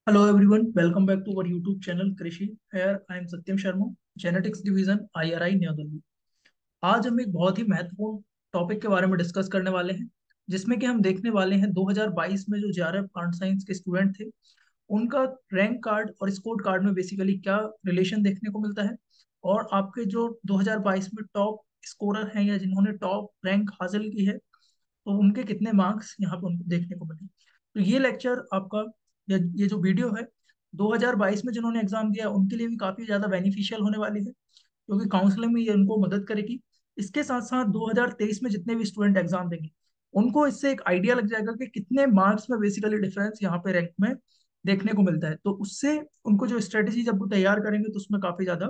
Hello everyone, welcome back to our YouTube channel Krishi. Here I am Satyam Sharma, Genetics Division IRI new Delhi. आज हम एक बहुत ही महत्वपूर्ण topic के बारे में डिस्कस करने वाले हैं, जिसमें कि हम देखने वाले हैं 2022 में जो जेआरएफ प्लांट साइंस के स्टूडेंट थे, उनका रैंक कार्ड और स्कोर कार्ड में बेसिकली क्या रिलेशन देखने को मिलता है, और आपके जो 2022 में टॉप स्कोरर हैं या जिन्होंने टॉप रैंक हासिल की है, तो उनके कितने मार्क्स यहाँ पे उनको देखने को मिले। तो ये लेक्चर आपका या ये जो वीडियो है 2022 में जिन्होंने एग्जाम दिया उनके लिए भी काफी ज्यादा बेनिफिशियल होने वाली है, क्योंकि काउंसलिंग में ये उनको मदद करेगी। इसके साथ साथ 2023 में जितने भी स्टूडेंट एग्जाम देंगे उनको इससे एक आइडिया लग जाएगा कि कितने मार्क्स में बेसिकली डिफरेंस यहाँ पे रैंक में देखने को मिलता है। तो उससे उनको जो स्ट्रेटेजी जब वो तैयार करेंगे तो उसमें काफी ज्यादा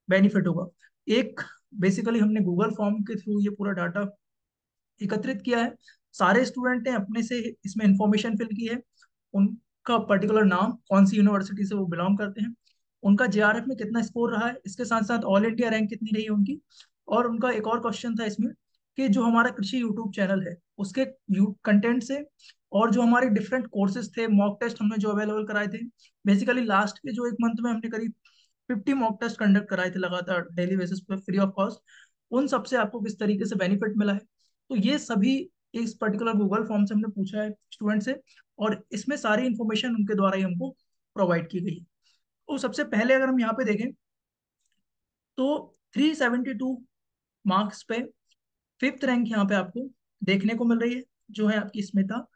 बेनिफिट होगा। एक बेसिकली हमने गूगल फॉर्म के थ्रू ये पूरा डाटा एकत्रित किया है। सारे स्टूडेंट ने अपने से इसमें इंफॉर्मेशन फिल की है, उनका पर्टिकुलर नाम, कौन सी यूनिवर्सिटी से वो बिलोंग करते हैं, उनका जेआरएफ में कितना स्कोर रहा है, इसके साथ साथ ऑल इंडिया रैंक कितनी रही है उनकी। और उनका एक और क्वेश्चन था इसमें कि जो हमारा कृषि यूट्यूब चैनल है उसके कंटेंट से और जो हमारे डिफरेंट कोर्सेज थे, मॉक टेस्ट हमने जो अवेलेबल कराए थे, बेसिकली लास्ट के जो एक मंथ में हमने करीब 50 मॉक टेस्ट कंडक्ट कराए थे लगातार डेली बेसिस पे फ्री ऑफ कॉस्ट, उन सबसे आपको किस तरीके से बेनिफिट मिला है। तो ये सभी इस पर्टिकुलर गूगल फॉर्म से हमने पूछा है स्टूडेंट से, और इसमें सारी इंफॉर्मेशन उनके द्वारा ही हमको प्रोवाइड की गई है। तो सबसे पहले अगर हम यहाँ पे देखें तो 372 मार्क्स पे फिफ्थ रैंक यहाँ पे आपको देखने को मिल रही है, जो है आपकी स्मिता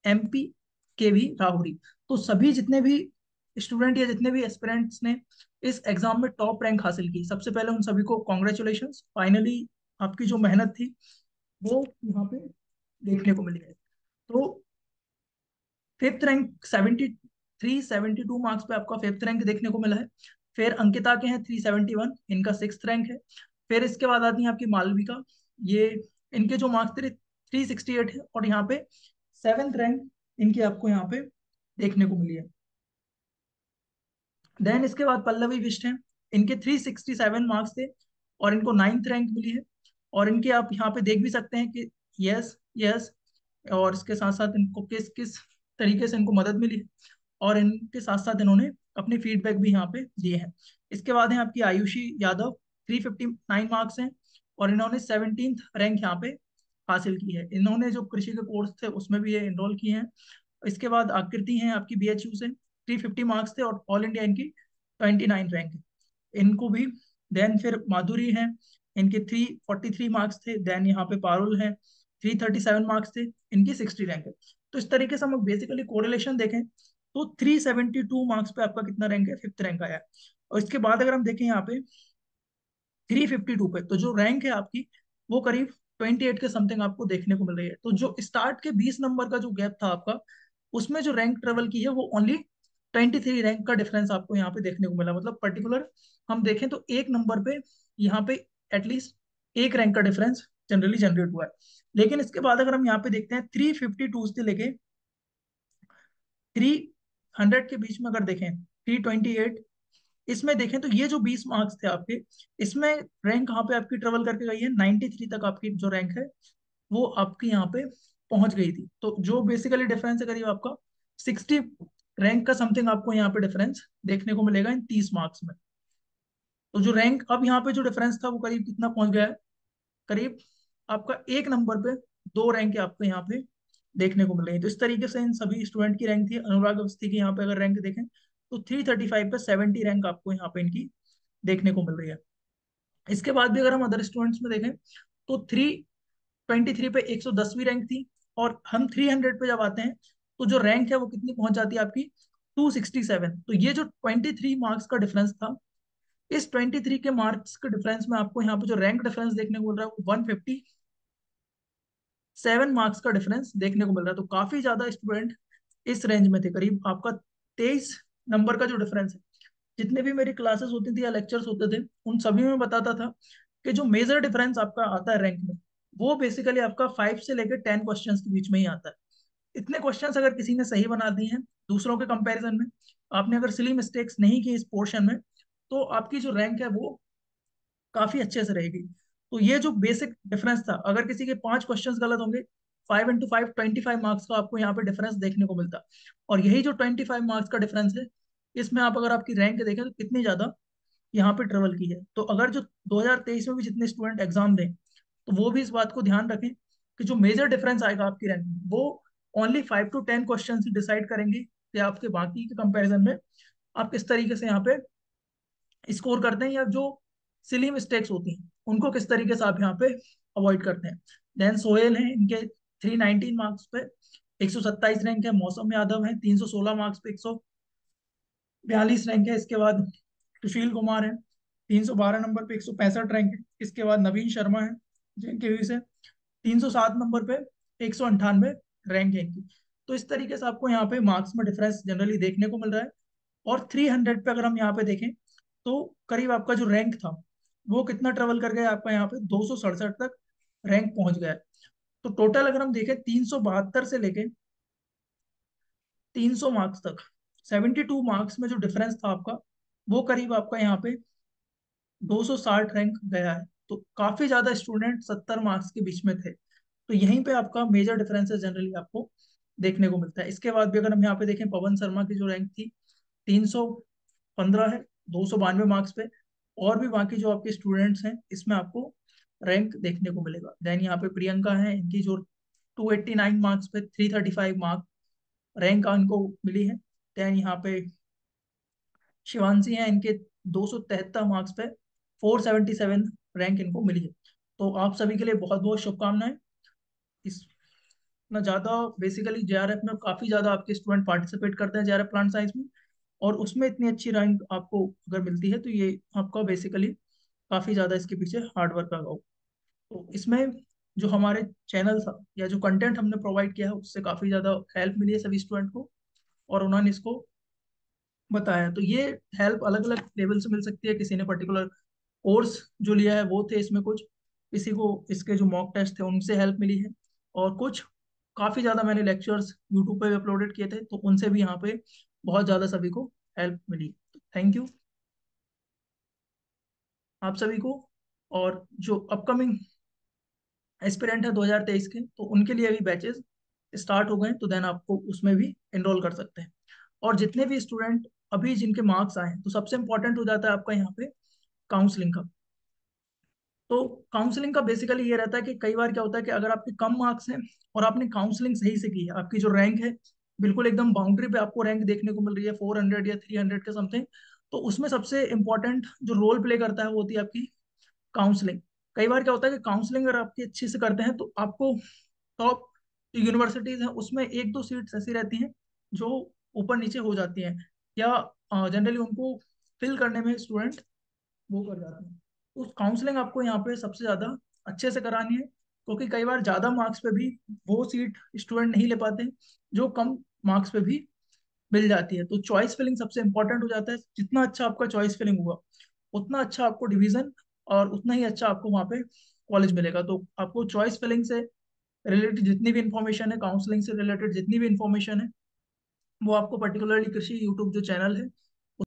MP के भी राहुरी। तो सभी जितने भी स्टूडेंट या जितने भी एस्पिरेंट्स ने इस एग्जाम में टॉप रैंक हासिल की, सबसे पहले उन सभी को कॉन्ग्रेचुलेशंस। फाइनली आपकी जो मेहनत थी वो यहाँ पे देखने को मिली है। तो फिफ्थ रैंक 372 मार्क्स पे आपका फिफ्थ रैंक देखने को मिला है। फिर अंकिता के हैं 371, इनका सिक्स्थ रैंक है। फिर इसके बाद आती है आपकी मालविका, ये इनके जो मार्क्स थे 368 है, और यहाँ पे सेवेंथ रैंक इनकी आपको यहाँ पे देखने को मिली है। देन इसके बाद पल्लवी बिष्ट हैं, इनके 367 मार्क्स थे और इनको नाइन्थ रैंक मिली है। और इनके आप यहाँ पे देख भी सकते हैं कि यस यस, और इसके साथ साथ इनको किस किस तरीके से इनको मदद मिली है, और इनके साथ साथ इन्होंने अपने फीडबैक भी यहाँ पे दिए हैं। इसके बाद है आपकी आयुषी यादव, 359 मार्क्स हैं और इन्होंने 17th रैंक यहाँ पे हासिल की है। इन्होंने जो कृषि के कोर्स थे उसमें भी ये इनरोल किए हैं। इसके बाद आकृति हैं आपकी BHU से, 350 मार्क्स थे और ऑल इंडिया इनकी 29 रैंक है, इनको भी। देन फिर माधुरी हैं, इनके 343 मार्क्स थे। देन यहाँ पे पारुल हैं, 337 मार्क्स थे, इनकी 60 रैंक है। तो इस तरीके से हम बेसिकली कोरिलेशन देखें तो 372 मार्क्स पे आपका कितना रैंक है, फिफ्थ रैंक आया है। और इसके बाद अगर हम देखें यहाँ पे 352 पे, तो जो रैंक है आपकी वो करीब 28 के समथिंग आपको देखने को मिल रही है। तो जो स्टार्ट के 20 नंबर का जो गैप था आपका, उसमें जो रैंक ट्रेवल की है वो ओनली 23 रैंक का डिफरेंस आपको यहाँ पे देखने को मिला। मतलब पर्टिकुलर हम देखें तो एक नंबर पे यहाँ पे एटलीस्ट एक रैंक का डिफरेंस जनरली जनरेट हुआ है। लेकिन इसके बाद अगर हम यहाँ पे देखते हैं 352 से लेके 300 के बीच में अगर देखें, 328, इसमें देखें तो ये जो 20 मार्क्स थे आपके, इसमें रैंक कहाँ पे आपकी ट्रेवल करके गई है, 93 तक आपकी जो रैंक है वो आपकी यहाँ पे पहुंच गई थी। तो जो बेसिकली डिफरेंस है करीब आपका 60 रैंक का समथिंग आपको यहाँ पे डिफरेंस देखने को मिलेगा इन 30 मार्क्स में। तो जो रैंक अब यहाँ पे जो डिफरेंस था वो करीब कितना पहुंच गया है, करीब आपका एक नंबर पे दो रैंक आपको यहाँ पे देखने को मिल रही है। तो इस तरीके से इन सभी स्टूडेंट की रैंक थी। अनुराग अवस्थी की यहाँ पे अगर रैंक देखें तो 335 पे 70 रैंक आपको यहाँ पे इनकी देखने को मिल रही है। इसके बाद भी अगर हम अदर स्टूडेंट्स में देखें तो 323 पे 110वीं रैंक थी। और हम 300 पे जब आते हैं तो जो रैंक है वो कितनी पहुंच जाती है आपकी 267। तो ये जो 23 मार्क्स का डिफरेंस था, इस 23 के मार्क्स के डिफरेंस में आपको यहाँ पे जो रैंक डिफरेंस देखने को मिल रहा है वो 157 मार्क्स का डिफरेंस देखने को मिल रहा है। तो काफी ज्यादा स्टूडेंट इस रेंज में थे। करीब आपका 23 नंबर का जो डिफरेंस है, जितने भी मेरी क्लासेस होती थी या लेक्चर्स होते थे उन सभी में बताता था कि जो मेजर डिफरेंस आपका आता है रैंक में, वो बेसिकली आपका 5 से लेकर 10 क्वेश्चंस के बीच में ही आता है। इतने क्वेश्चंस अगर किसी ने सही बना दिए हैं दूसरों के कंपैरिजन में, आपने अगर सिली मिस्टेक्स नहीं की इस पोर्शन में, तो आपकी जो रैंक है वो काफी अच्छे से रहेगी। तो ये जो बेसिक डिफरेंस था, अगर किसी के 5 क्वेश्चंस गलत होंगे 5 × 5 25 मार्क्स का आपको यहाँ पे डिफरेंस देखने को मिलता है। और यही जो 25 मार्क्स का डिफरेंस है, इसमें आप अगर आपकी रैंक देखें तो कितनी ज्यादा यहाँ पे ट्रेवल की है। तो अगर जो 2023 में भी जितने स्टूडेंट एग्जाम दें, तो वो भी इस बात को ध्यान रखें कि जो मेजर डिफरेंस आएगा आपकी रैंक में, वो only 5 to 10 question he decide करेंगे कि आपके बाकी के कंपैरिजन में आप किस तरीके से यहाँ पे स्कोर करते हैं, या जो सिली मिस्टेक्स होती हैं उनको किस तरीके से आप यहाँ पे अवॉइड करते हैं। देन सोहेल हैं, इनके 319 मार्क्स पे 127 रैंक है। मौसम यादव है 316 मार्क्स पे 142 रैंक है। इसके बाद सुशील कुमार है 312 नंबर पे 165 रैंक है। इसके बाद नवीन शर्मा है JNKU से 307 नंबर पे 198 रैंक है इनकी। तो इस तरीके से आपको यहाँ पे मार्क्स में डिफरेंस जनरली देखने को मिल रहा है। और 300 पे अगर हम यहाँ पे देखें, तो करीब आपका जो रैंक था वो कितना ट्रेवल कर गया आपका यहाँ पे 267 तक रैंक पहुंच गया है। तो टोटल अगर हम देखें 372 से लेके 300 मार्क्स तक, 72 मार्क्स में जो डिफरेंस था आपका, वो करीब आपका यहाँ पे 260 रैंक गया है। तो काफी ज्यादा स्टूडेंट 70 मार्क्स के बीच में थे। तो यहीं पे आपका मेजर डिफरेंसेस जनरली आपको देखने को मिलता है। इसके बाद भी अगर हम यहाँ पे देखें, पवन शर्मा की जो रैंक थी 315 है 292 मार्क्स पे। और भी बाकी जो आपके स्टूडेंट्स हैं इसमें आपको रैंक देखने को मिलेगा। देन यहाँ पे प्रियंका है, इनकी जो 289 मार्क्स पे 335 मार्क रैंक इनको मिली है। देन यहाँ पे शिवांशी हैं, इनके 273 मार्क्स पे 477 रैंक इनको मिली है। तो आप सभी के लिए बहुत बहुत शुभकामनाएं। इस इतना ज़्यादा बेसिकली JRF में काफ़ी ज़्यादा आपके स्टूडेंट पार्टिसिपेट करते हैं JRF प्लांट साइंस में, और उसमें इतनी अच्छी रैंक आपको अगर मिलती है तो ये आपका बेसिकली काफ़ी ज़्यादा इसके पीछे हार्ड वर्क लगा हो। तो इसमें जो हमारे चैनल था या जो कंटेंट हमने प्रोवाइड किया है, उससे काफ़ी ज़्यादा हेल्प मिली है सभी स्टूडेंट को, और उन्होंने इसको बताया। तो ये हेल्प अलग अलग लेवल से मिल सकती है। किसी ने पर्टिकुलर कोर्स जो लिया है वो थे इसमें कुछ, किसी को इसके जो मॉक टेस्ट थे उनसे हेल्प मिली है, और कुछ काफ़ी ज़्यादा मैंने लेक्चर्स यूट्यूब पे भी अपलोडेड किए थे, तो उनसे भी यहाँ पे बहुत ज़्यादा सभी को हेल्प मिली। थैंक यू आप सभी को। और जो अपकमिंग एस्पिरेंट है 2023 के, तो उनके लिए भी बैचेस स्टार्ट हो गए, तो देन आपको उसमें भी एनरोल कर सकते हैं। और जितने भी स्टूडेंट अभी जिनके मार्क्स आए हैं, तो सबसे इंपॉर्टेंट हो जाता है आपका यहाँ पे काउंसलिंग का। तो काउंसलिंग का बेसिकली ये रहता है कि कई बार क्या होता है कि अगर आपके कम मार्क्स हैं और आपने काउंसलिंग सही से की है, आपकी जो रैंक है बिल्कुल एकदम बाउंड्री पे आपको रैंक देखने को मिल रही है 400 या 300 के समथिंग, तो उसमें सबसे इंपॉर्टेंट जो रोल प्ले करता है वो होती है आपकी काउंसलिंग। कई बार क्या होता है कि काउंसलिंग अगर आपकी अच्छे से करते हैं, तो आपको टॉप यूनिवर्सिटीज हैं उसमें एक दो सीट्स ऐसी रहती हैं जो ऊपर नीचे हो जाती हैं, या जनरली उनको फिल करने में स्टूडेंट वो कर जाते हैं। तो काउंसलिंग आपको यहाँ पे सबसे ज्यादा अच्छे से करानी है, क्योंकि कई बार ज्यादा मार्क्स पे भी वो सीट स्टूडेंट नहीं ले पाते हैं जो कम मार्क्स पे भी मिल जाती है। तो चॉइस फिलिंग सबसे इंपॉर्टेंट हो जाता है। जितना अच्छा आपका चॉइस फिलिंग हुआ, उतना अच्छा आपको डिवीजन और उतना ही अच्छा आपको वहाँ पे कॉलेज मिलेगा। तो आपको चॉइस फिलिंग से रिलेटेड जितनी भी इंफॉर्मेशन है, काउंसलिंग से रिलेटेड जितनी भी इंफॉर्मेशन है, वो आपको पर्टिकुलरली कृषि यूट्यूब जो चैनल है